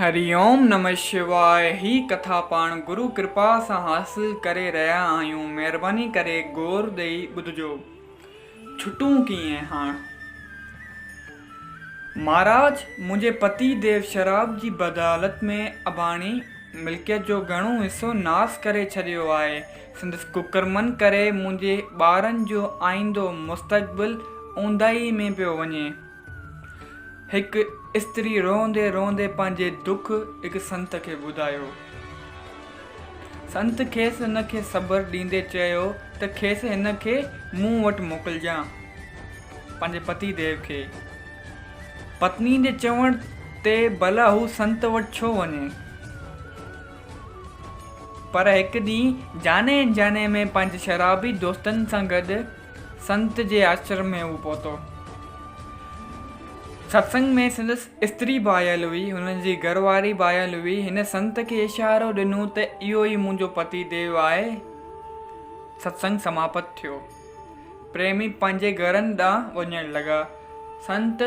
हरिओम नमः शिवाय। ही कथा पाण गुरु कृपा सां हासिल करे रहिया आहियूं। महिरबानी करे गौर ॾेई ॿुधजो। छुटूं कीअं हाण। महाराज, मुंहिंजे पति देव शराब जी बदालत में अबाणी मिल्कियत जो घणो हिसो नास करे छॾियो आहे। संदसि कुकरमन करे मुंहिंजे ॿारनि जो आईंदो मुस्तक़बिल ऊंदाही में पियो वञे। हिकु स्त्री रोंदे रोंदे पंहिंजे दुख हिकु संत खे ॿुधायो। संत खेसि हिन खे ख़बर ॾींदे चयो त खेसि हिन खे मूं वटि मोकिलिजां, पंहिंजे पति देव खे। पत्नी जे चवण ते भला हू संत वटि छो वञे, पर हिकु ॾींहुं जाने जाने में पंहिंजे शराबी दोस्तनि सां गॾु संत जे आश्रम में हू पहुतो। सत्संग में संदसि स्त्री बायल हुई, हुन जी घरवारी बायल हुई। हिन संत खे इशारो ॾिनो त इहो ई मुंहिंजो पति देव आहे। सत्संग समाप्त थियो। प्रेमी पंहिंजे घरनि ॾांहुं वञण लॻा। संत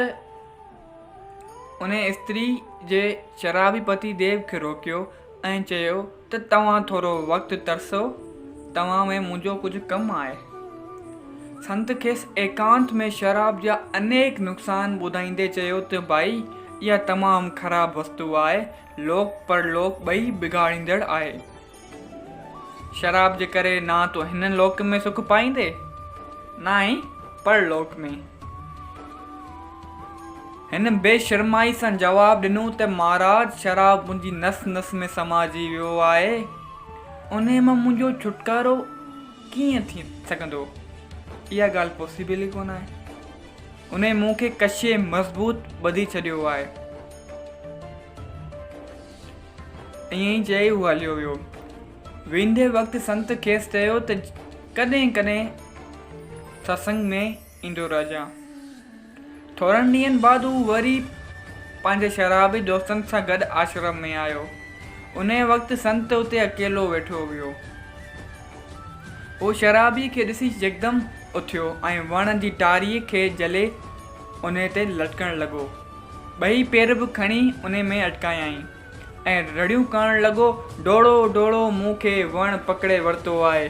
उन स्त्री जे शराबी पति देव खे रोकियो ऐं चयो त तव्हां थोरो वक़्तु तरसो, तव्हां में मुंहिंजो कुझु कमु आहे। संत खेसि एकांत में शराब जा अनेक नुक़सान ॿुधाईंदे चयो त भाई, इहा तमामु ख़राबु वस्तु आहे। लोक परलोक ॿई बिगाड़ींदड़ आहे। शराब जे करे ना तो हिन लोक में सुख पाईंदे, ना ई परलोक में। हिन बेशर्माई सां जवाबु ॾिनो त महाराज, शराब मुंहिंजी नस नस में समाजी वियो आहे। उन मां मुंहिंजो छुटकारो कीअं थी सघंदो? इहा ॻाल्हि पॉसिबल ई कोन आहे। उन मूंखे कशे मज़बूत ॿधी छॾियो आहे। ईअं ई चई हू हलियो वियो। वेंदे वक़्तु संत खेसि चयो त कॾहिं कॾहिं सत्संग में ईंदो रहिजांइ। थोरनि ॾींहंनि बाद हू वरी पंहिंजे शराबी दोस्तनि सां गॾु आश्रम में आयो। उन वक़्तु संत उते अकेलो वेठो हुयो। हू शराबी खे ॾिसी यकदमि उथियो ऐं वण जी टारीअ खे जले उन ते लटकणु लॻो। ॿई पेर बि खणी उन में अटकायई ऐं रड़ियूं करणु लॻो, डोड़ो डोड़ो, मूंखे वण पकिड़े वरितो आहे।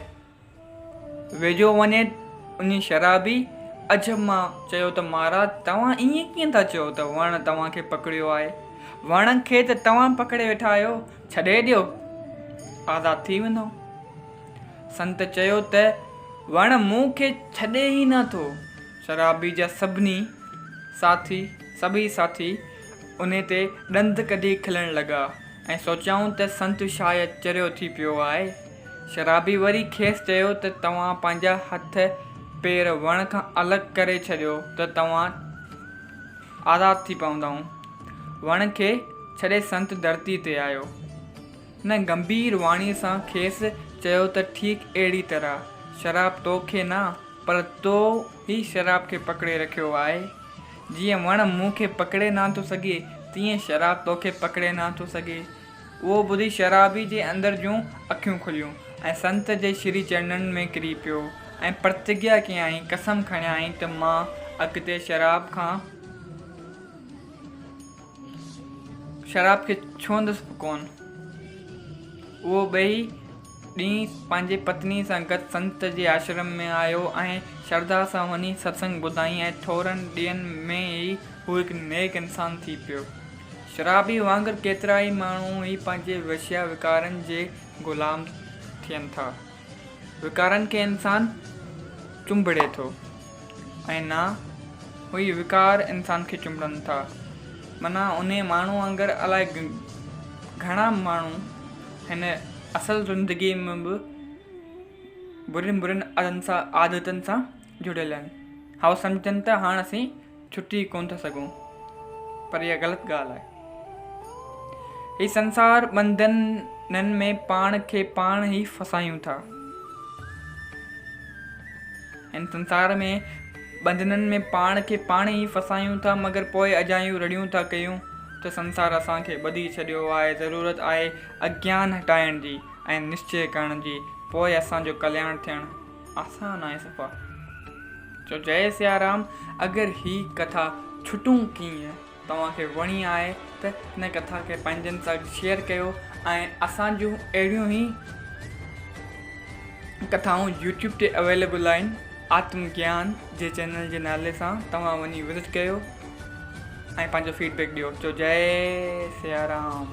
वेझो वञे उन शराबी अजब मां चयो त महाराज, तव्हां ईअं कीअं था चयो त वण तव्हांखे पकिड़ियो आहे? वण खे त तव्हां पकिड़े वेठा आहियो, छॾे ॾियो, आज़ादु थी वेंदो। संत चयो त वण मूंखे छॾे ई नथो। शराबी जा सभई साथी उन ते ॾंद कढी खिलण लॻा ऐं सोचियाऊं त संत शायदि चरियो थी पियो आहे। शराबी वरी खेसि चयो त तव्हां पंहिंजा हथ पेर वण खां अलॻि करे छॾियो त तव्हां आज़ादु थी पवंदव। वण खे छॾे संत धरती ते आयो। न गंभीर वाणीअ सां खेसि चयो त ठीकु अहिड़ी तरह शराब तोखे न, पर तो ही शराब खे पकिड़े रखियो आहे। जीअं वण मूंखे पकिड़े नथो सघे, तीअं शराब तोखे पकिड़े नथो सघे। उहो ॿुधी शराबी जे अंदरि जूं अखियूं खुलियूं ऐं संत जे श्री चरणनि में किरी पियो ऐं प्रतिज्ञा कयई, कसम खणियाई त मां अॻिते शराब खे छूंदसि कोन। उहो ॿई ॾींहुं पंहिंजे पत्नी सां गॾु संत जे आश्रम में आयो ऐं श्रद्धा सां वञी सत्संग ॿुधाई ऐं थोरनि ॾींहंनि में ई हू हिकु नेक इंसान थी पियो। शराबी वांगुरु केतिरा ई माण्हू ई पंहिंजे विषया विकारनि जे ग़ुलाम थियनि था। विकारनि खे इंसान चुंबड़े थो ऐं न हुई विकार इंसान खे चुंबड़नि था। माना उन माण्हू वांगुरु अलाए घणा माण्हू हिन असल ज़िंदगी में बि बुरियुनि आदतनि सां जुड़ियल आहिनि। हाउ सम्झनि त हाणे असीं छुटी कोन था सघूं, पर इहा ग़लति ॻाल्हि आहे। हीउ संसार बंधननि में पाण खे पाण ई फसायूं था। हिन संसार में बंधननि में पाण खे पाण ई फसायूं था, मगर पोइ अजायूं रड़ियूं था कयूं त संसार असांखे ॿधी छॾियो आहे। ज़रूरत आहे अज्ञान हटाइण जी ऐं निश्चय करण जी, पोइ असांजो कल्याण थियणु आसान आहे सफ़ा। चो जय सियाराम। अगरि ही कथा छुटूं कीअं तव्हांखे वणी आहे त त हिन कथा खे पंहिंजनि सां शेयर कयो ऐं असां जूं अहिड़ियूं ई कथाऊं यूट्यूब ते अवेलेबल आहिनि। आत्मज्ञान जे चैनल जे नाले सां तव्हां वञी विज़िट कयो ऐं पंहिंजो फीडबैक ॾियो। जय सिया राम।